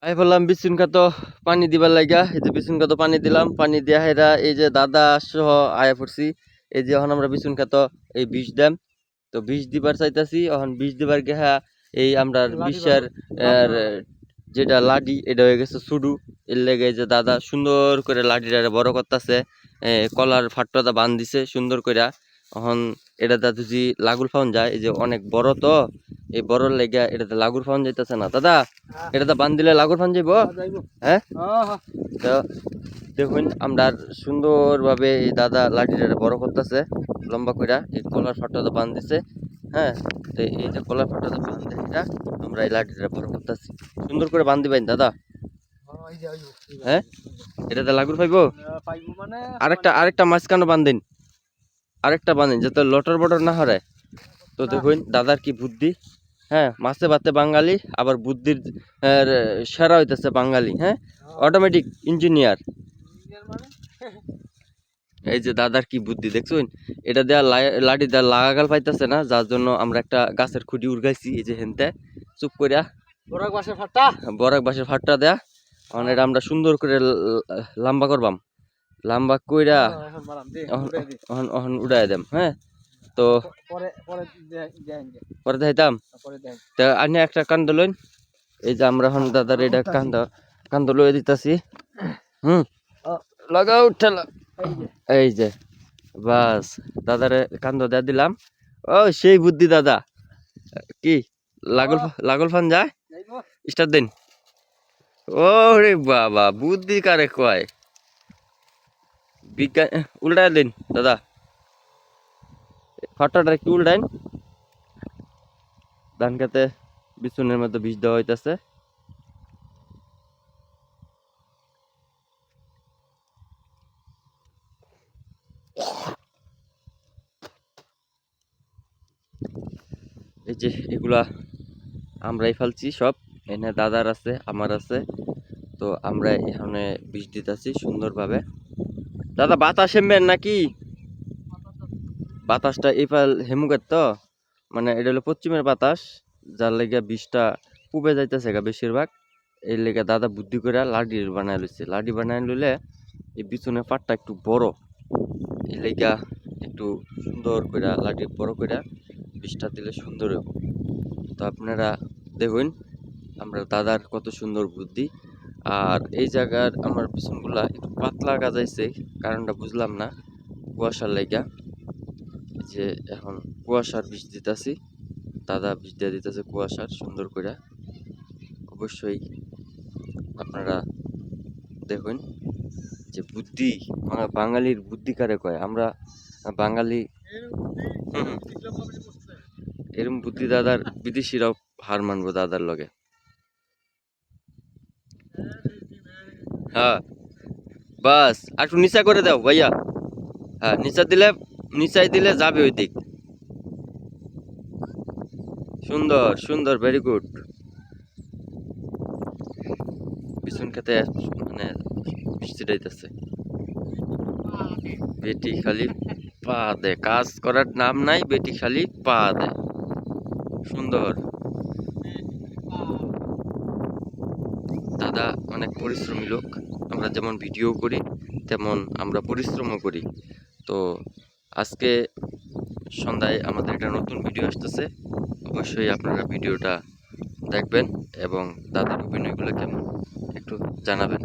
আমি বললাম বিচুন খাতো পানি দিবার লাগা। এই যে বিচুন খাতো পানি দিলাম, পানি দিয়া হেরা এই যে দাদা সহ আয়া পড়ছি। এই যে এখন আমরা বিচুন খাতো এই বিষ দেম, তো বিষ দিবার চাইতাছি। এখন বিষ দিবার গেহা এই আমরা বিষের যেটা লাডি এটা হয়ে গেছে সুডু। এর লেগে যে দাদা সুন্দর করে লাডিটা বড় করতেছে, কলার ফাটটা বান দিছে সুন্দর করে। এখন এটাতে যদি লাগুল ফাউন যায়, এই যে অনেক বড়, তো এই বড় লেগে এটাতে লাগুর ফাউন যাইতেছে না দাদা। এটাতে বান দিলে লাগুর ফাউন যাইব। হ্যাঁ, তো দেখুন আমরা সুন্দর ভাবে এই দাদা লাঠিটা বড় করতেছে লম্বা করে। এই কলার ফাটটা বান দিছে। হ্যাঁ, তো এই যে কলার ফাটটা বান দিয়ে এটা আমরা এই লাঠিটা বড় করতেছি। সুন্দর করে বান দিবেন দাদা। হ্যাঁ, এটাতে লাগুর পাইবো। আরেকটা আরেকটা মাঝখানে বান দিন, আরেকটা বান দিন যাতে লটর বটর না হারায়। তো দেখুন দাদার কি বুদ্ধি। হ্যাঁ, মাছে ভাতে বাঙালি, আবার বুদ্ধির সেরা হইতেছে বাঙালি। হ্যাঁ, অটোমেটিক ইঞ্জিনিয়ার। এই যে দাদার কি বুদ্ধি দেখছুন। এটা দেয়া লাঠি দেওয়া লাগাগাল পাইতেছে না, যার জন্য আমরা একটা গাছের খুঁটি উড়গাইছি এই যে হেনতে চুপ করিয়া বরাক বাঁশের ফাটটা দেয়া। মানে এটা আমরা সুন্দর করে লম্বা করবাম, লম্বা কইরা উড়াই দেম। হ্যাঁ, তো পরে দেখাইতাম। তো আনি একটা কান্দ লইন। এই যে আমরা এখন দাদার এটা কান্দ লইয়ে দিতেছি। লাগাও ঠেলা। এই যে বাস দাদারে কান্দ দেয়া দিলাম। ও সেই বুদ্ধি দাদা। কি লাগল লাগল ফান যায়, স্টার্ট দিন। ও রে বাবা, বুদ্ধি কারে কয়, বিজ্ঞান। উল্টায় দিন দাদা, ফাটাটা একটু উল্টাইন। ধান খেতে বিচুনের মধ্যে বীজ দেওয়া হইতেছে। এই যে এগুলা আমরাই ফেলছি সব, এনে দাদার আছে আমার আছে। তো আমরা এখানে বীজ দিতেছি সুন্দরভাবে। দাদা বাতাস হেমবেন নাকি? বাতাসটা এপাল হেমুকের, তো মানে এটা হলো পশ্চিমের বাতাস, যার লেগে বীজটা পুবে যাইতেছে গা বেশিরভাগ। এর লেগে দাদা বুদ্ধি করে লাডি বানায় লইছে। লাডি বানায় লইলে এই বিছুনের পাটটা একটু বড়, এর লেগা একটু সুন্দর করে লাডি বড় করে বীজটা দিলে সুন্দর হবে। তো আপনারা দেখুন আমরা দাদার কত সুন্দর বুদ্ধি। আর এই জায়গার আমার বিছুনগুলা একটু পাতলা গাজাইছে, কারণটা বুঝলাম না, কুয়াশার লেগা। যে এখন কুয়াশার বীজ দিতেছি, দাদা বীজ দিয়ে দিতেছে কুয়াশার সুন্দর করে। অবশ্যই আপনারা দেখুন যে বুদ্ধি, মানে বাঙালির বুদ্ধি কারে কয়। আমরা বাঙালি এরম বুদ্ধি দাদার বিদেশিরাও হার মানবো দাদার লগে। হ্যাঁ, বাস আর একটু নিচা করে দাও ভাইয়া। হ্যাঁ, নিচাই দিলে যাবে ওই দিক। সুন্দর সুন্দর, ভেরি গুড। পিছন খেতে মানে বৃষ্টি দিতেছে। বেটি খালি পা দে, কাজ করার নাম নাই, বেটি খালি পা দে। সুন্দর। দাদা অনেক পরিশ্রমী লোক। আমরা যেমন ভিডিও করি তেমন আমরা পরিশ্রমও করি। তো আজকে সন্ধ্যায় আমাদের একটা নতুন ভিডিও আসতেছে, অবশ্যই আপনারা ভিডিওটা দেখবেন এবং দাদার অভিনয়গুলো কেমন একটু জানাবেন।